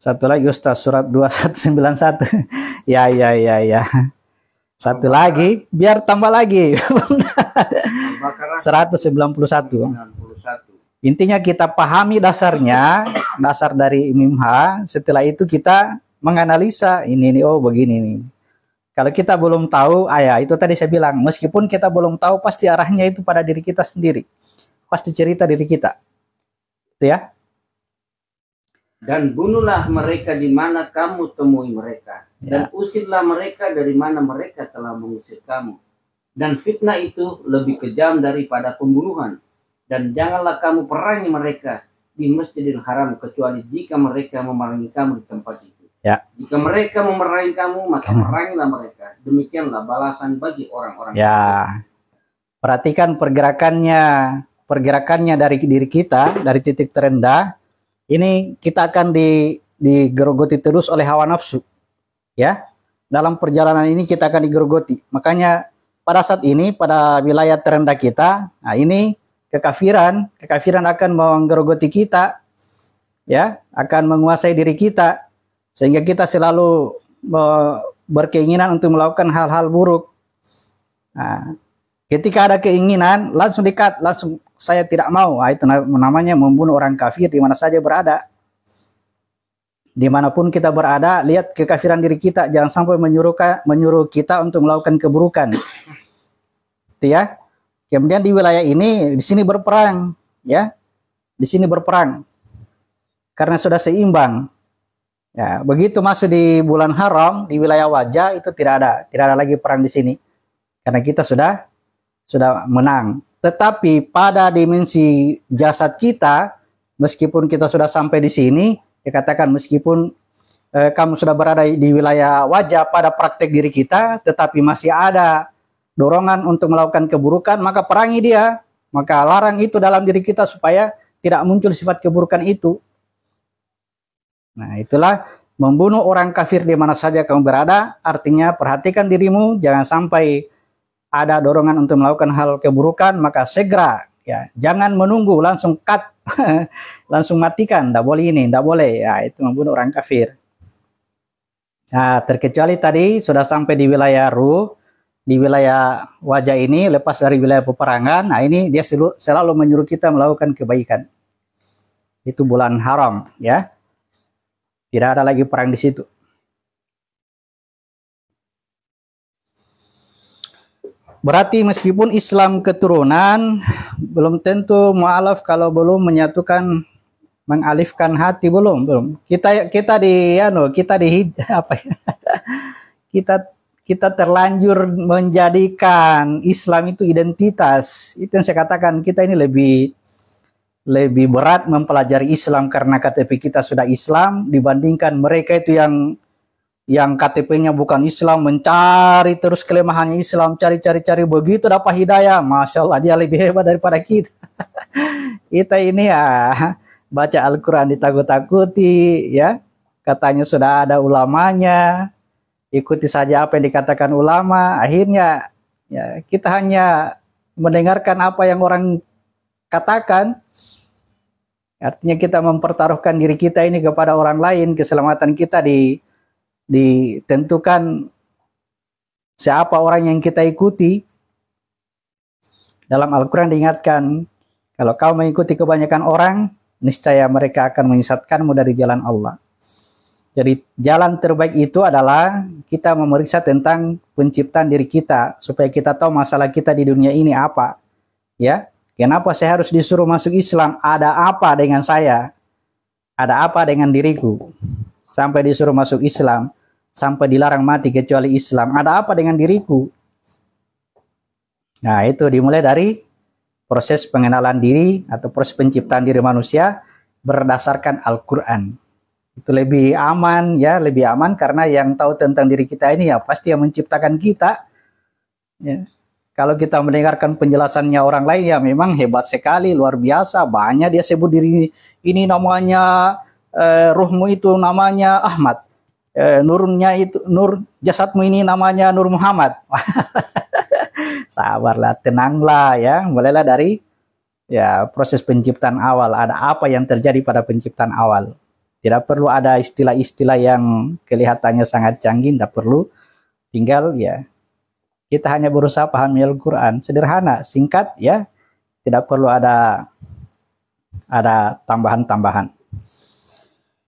Satu lagi Ustaz, surat 2191. Ya, ya, ya, ya. Satu lagi, biar tambah lagi. 191. Intinya kita pahami dasarnya, dasar dari MIMH. Setelah itu kita menganalisa ini nih, oh begini nih. Kalau kita belum tahu, ya itu tadi saya bilang, meskipun kita belum tahu, pasti arahnya itu pada diri kita sendiri. Pasti cerita diri kita. Itu ya. Dan bunuhlah mereka di mana kamu temui mereka. Dan usirlah mereka dari mana mereka telah mengusir kamu. Dan fitnah itu lebih kejam daripada pembunuhan. Dan janganlah kamu perangi mereka di Masjidil Haram kecuali jika mereka memerangi kamu di tempat itu. Ya. Jika mereka memerangi kamu, maka perangilah mereka. Demikianlah balasan bagi orang-orang. Ya. Perhatikan pergerakannya dari diri kita, dari titik terendah. Ini kita akan digerogoti terus oleh hawa nafsu. Ya. Dalam perjalanan ini kita akan digerogoti. Makanya pada saat ini, pada wilayah terendah kita, nah ini kekafiran akan menggerogoti kita. Ya, akan menguasai diri kita. Sehingga kita selalu berkeinginan untuk melakukan hal-hal buruk. Nah, ketika ada keinginan, langsung dikat, langsung saya tidak mau. Nah, itu namanya membunuh orang kafir di mana saja berada. Dimanapun kita berada, lihat kekafiran diri kita. Jangan sampai menyuruh kita untuk melakukan keburukan. Itu ya. Kemudian di wilayah ini, di sini berperang. Ya, di sini berperang. Karena sudah seimbang. Ya, begitu masuk di bulan haram, di wilayah wajah itu tidak ada lagi perang di sini. Karena kita sudah menang. Tetapi pada dimensi jasad kita, meskipun kita sudah sampai di sini, dikatakan meskipun kamu sudah berada di wilayah wajah pada praktek diri kita, tetapi masih ada dorongan untuk melakukan keburukan, maka perangi dia. Maka larang itu dalam diri kita supaya tidak muncul sifat keburukan itu. Nah, itulah membunuh orang kafir di mana saja kamu berada, artinya perhatikan dirimu, jangan sampai ada dorongan untuk melakukan hal keburukan, maka segera, ya, jangan menunggu, langsung cut, langsung matikan, tidak boleh ini, tidak boleh, ya, itu membunuh orang kafir. Nah, terkecuali tadi sudah sampai di wilayah ruh, di wilayah wajah ini, lepas dari wilayah peperangan, nah ini dia selalu menyuruh kita melakukan kebaikan. Itu bulan haram, ya. Tidak ada lagi perang di situ. Berarti meskipun Islam keturunan, belum tentu mu'alaf kalau belum menyatukan, mengalifkan hati, belum. Kita terlanjur menjadikan Islam itu identitas. Itu yang saya katakan, kita ini lebih berat mempelajari Islam karena KTP kita sudah Islam dibandingkan mereka itu yang KTP-nya bukan Islam, mencari terus kelemahannya Islam, cari begitu dapat hidayah, Masya Allah dia lebih hebat daripada kita. Kita ini ya baca Al-Quran ditakut-takuti, ya katanya sudah ada ulamanya, ikuti saja apa yang dikatakan ulama, akhirnya ya kita hanya mendengarkan apa yang orang katakan. Artinya kita mempertaruhkan diri kita ini kepada orang lain, keselamatan kita ditentukan siapa orang yang kita ikuti. Dalam Al-Quran diingatkan, kalau kau mengikuti kebanyakan orang, niscaya mereka akan menyesatkanmu dari jalan Allah. Jadi jalan terbaik itu adalah kita memeriksa tentang penciptaan diri kita, supaya kita tahu masalah kita di dunia ini apa. Ya. Kenapa saya harus disuruh masuk Islam? Ada apa dengan saya? Ada apa dengan diriku? Sampai disuruh masuk Islam, sampai dilarang mati kecuali Islam. Ada apa dengan diriku? Nah, itu dimulai dari proses pengenalan diri atau proses penciptaan diri manusia berdasarkan Al-Quran. Itu lebih aman, ya, lebih aman karena yang tahu tentang diri kita ini ya pasti yang menciptakan kita. Ya. Kalau kita mendengarkan penjelasannya orang lain, ya memang hebat sekali, luar biasa. Banyak dia sebut diri ini namanya, ruhmu itu namanya Ahmad. Nurnya itu, nur jasadmu ini namanya Nur Muhammad. Sabarlah, tenanglah ya. Mulailah dari ya proses penciptaan awal. Ada apa yang terjadi pada penciptaan awal. Tidak perlu ada istilah-istilah yang kelihatannya sangat canggih, tidak perlu. Tinggal ya kita hanya berusaha pahami Al-Quran, sederhana, singkat ya, tidak perlu ada tambahan-tambahan.